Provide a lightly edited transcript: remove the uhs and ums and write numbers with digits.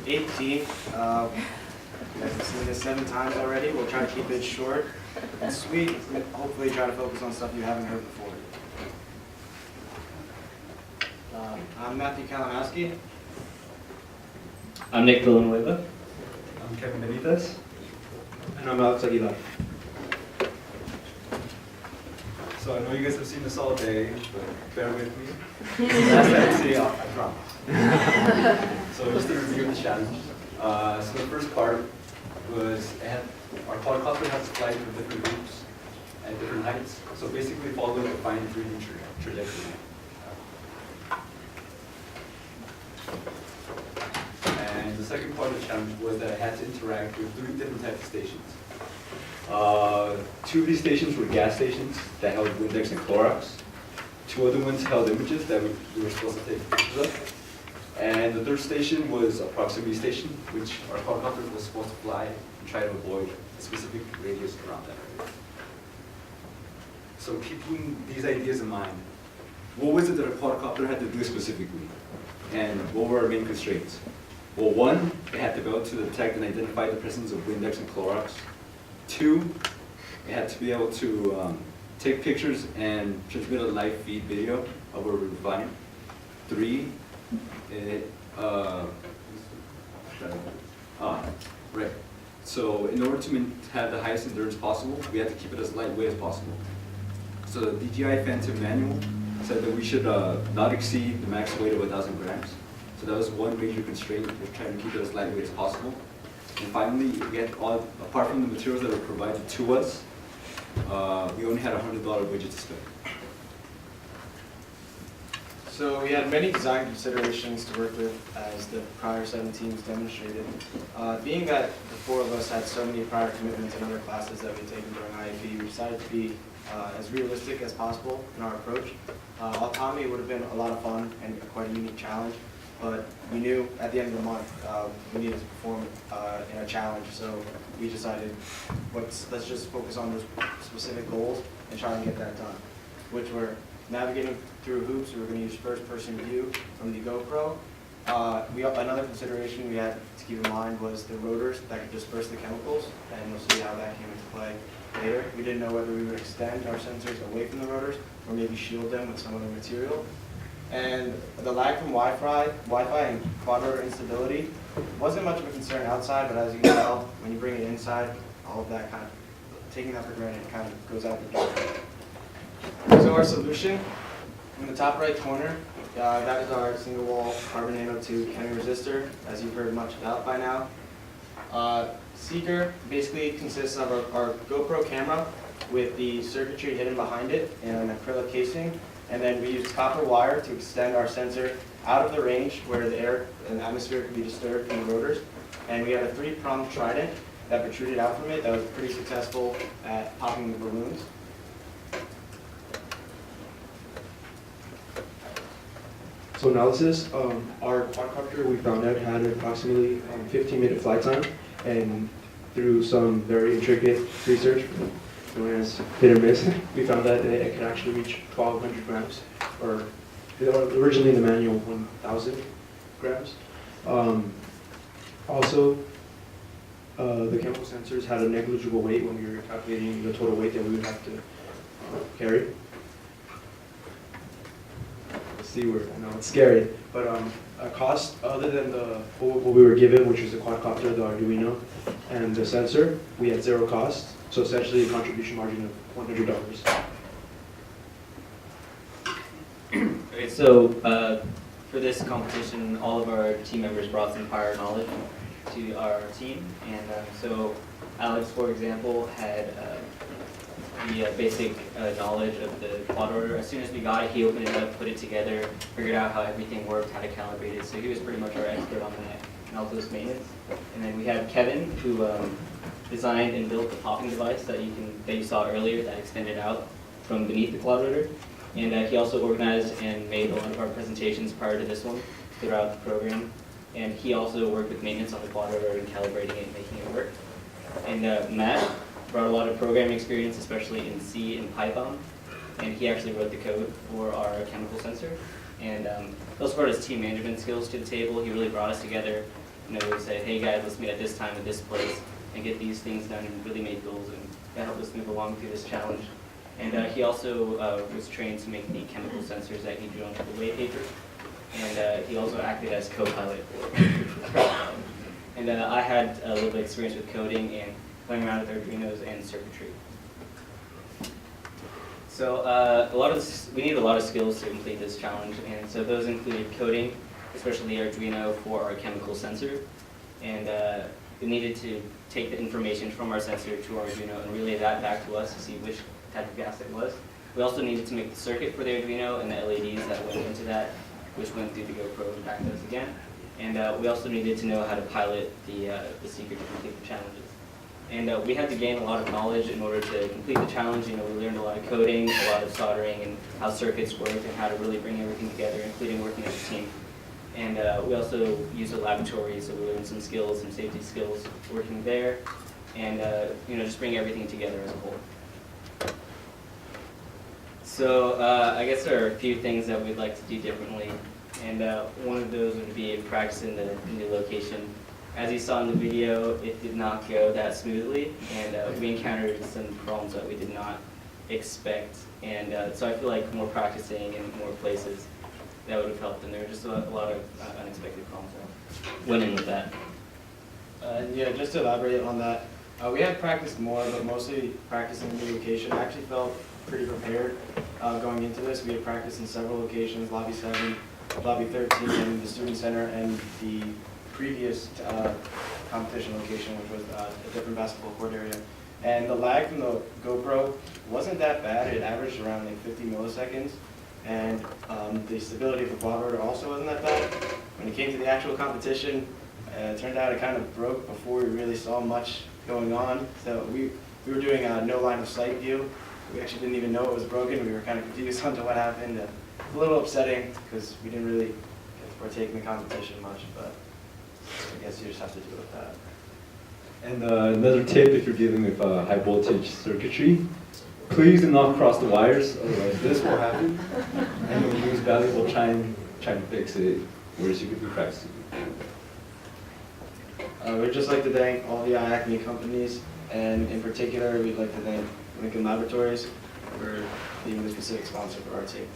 the 8th team. You guys have seen this 7 times already. We'll try to keep it short and sweet. Hopefully try to focus on stuff you haven't heard before. I'm Matthew Kalinowski. I'm Nick Villanueva. I'm Kevin Benitez. And I'm Alex Aguilar. So I know you guys have seen this all day, but bear with me. Last time see, I promise. So just to review the challenge. So the first part was our quadcopter has to fly through different loops at different heights. So basically follow a defined 3D trajectory. And the second part of the challenge was that I had to interact with 3 different types of stations. 2 of these stations were gas stations that held Windex and Clorox. 2 other ones held images that we were supposed to take pictures of. And the third station was a proximity station, which our quadcopter was supposed to fly and try to avoid a specific radius around that area. So keeping these ideas in mind, what was it that a quadcopter had to do specifically? And what were our main constraints? Well, 1, it had to be able to detect and identify the presence of Windex and Clorox. 2, it had to be able to take pictures and transmit a live feed video of where we were flying. 3, right. So in order to have the highest endurance possible, we had to keep it as lightweight as possible. So the DJI Phantom manual said that we should not exceed the max weight of 1,000 grams. So that was one major constraint, was trying to keep it as lightweight as possible. And finally, apart from the materials that were provided to us, we only had a $100 budget to spend. So we had many design considerations to work with, as the prior 7 teams demonstrated. Being that the 4 of us had so many prior commitments in other classes that we'd taken during IAP, we decided to be as realistic as possible in our approach. Autonomy would have been a lot of fun and quite a unique challenge, but we knew at the end of the month we needed to perform in a challenge, so we decided let's just focus on those specific goals and try and get that done, which were navigating through hoops. We were going to use first-person view from the GoPro. Another consideration we had to keep in mind was the rotors that could disperse the chemicals, and we'll see how that came into play later. We didn't know whether we would extend our sensors away from the rotors or maybe shield them with some other material. And the lag from Wi-Fi and quad rotor instability wasn't much of a concern outside, but as you can tell, when you bring it inside, all of that kind of, taking that for granted kind of goes out the door. So our solution, in the top right corner, that is our single wall carbon nanotube Chemi resistor, as you've heard much about by now. CIIQR basically consists of our GoPro camera with the circuitry hidden behind it in an acrylic casing, and then we use copper wire to extend our sensor out of the range where the air and atmosphere could be disturbed from the rotors. And we had a 3-pronged trident that protruded out from it that was pretty successful at popping the balloons. So analysis, our quadcopter we found out had approximately 15-minute flight time, and through some very intricate research, known as hit or miss, we found that it could actually reach 1,200 grams, or originally in the manual 1,000 grams. Also, the chemical sensors had a negligible weight when we were calculating the total weight that we would have to carry. C word, I know it's scary, but a cost other than what we were given, which was the quadcopter, the Arduino, and the sensor, we had 0 cost. So essentially a contribution margin of $100. Okay, so for this competition, all of our team members brought some prior knowledge to our team, and so Alex, for example, had the basic knowledge of the quad rotor. As soon as we got it, he opened it up, put it together, figured out how everything worked, how to calibrate it. So he was pretty much our expert on that and also this maintenance. And then we had Kevin, who designed and built the popping device that you saw earlier that extended out from beneath the quad rotor. And he also organized and made a lot of our presentations prior to this one throughout the program. And he also worked with maintenance on the quad rotor and calibrating it and making it work. And Matt brought a lot of programming experience, especially in C and Python. And he actually wrote the code for our chemical sensor. And he also brought his team management skills to the table. He really brought us together we said, hey guys, let's meet at this time at this place and get these things done, and really made goals, and that helped us move along through this challenge. And he also was trained to make the chemical sensors that he drew on the way paper, and he also acted as co-pilot for it. And I had a little bit of experience with coding and playing around with Arduinos and circuitry. So we need a lot of skills to complete this challenge, and so those included coding, especially Arduino for our chemical sensor, and we needed to take the information from our sensor to our Arduino and relay that back to us to see which type of gas it was. We also needed to make the circuit for the Arduino and the LEDs that went into that, which went through the GoPro and back to us again. And we also needed to know how to pilot the secret to complete the challenges. And we had to gain a lot of knowledge in order to complete the challenge. We learned a lot of coding, a lot of soldering, and how circuits work, and how to really bring everything together, including working as a team. And we also used a laboratory, so we learned some skills, some safety skills working there, and just bring everything together as a whole. So I guess there are a few things that we'd like to do differently, and one of those would be practicing the new location. As you saw in the video, it did not go that smoothly, and we encountered some problems that we did not expect. And so I feel like more practicing in more places, that would have helped. And there were just a lot of unexpected problems that went in with that. Yeah, just to elaborate on that, we had practiced more, but mostly practicing in the location. I actually felt pretty prepared going into this. We had practiced in several locations, Lobby 7, Lobby 13, and the Student Center, and the previous competition location, which was a different basketball court area. And the lag from the GoPro wasn't that bad. It averaged around like 50 milliseconds. And the stability of the quad rotor also wasn't that bad. When it came to the actual competition, it turned out it kind of broke before we really saw much going on. So we were doing a no line of sight view. We actually didn't even know it was broken. We were kind of confused onto what happened. It's a little upsetting because we didn't really get to partake in the competition much, but I guess you just have to deal with that. And another tip, if you're dealing with high voltage circuitry, please do not cross the wires, otherwise this will happen, and you'll lose valuable time trying to fix it, whereas you could be practicing. We'd just like to thank all the IACME companies, and in particular, we'd like to thank Lincoln Laboratories for being the specific sponsor for our team.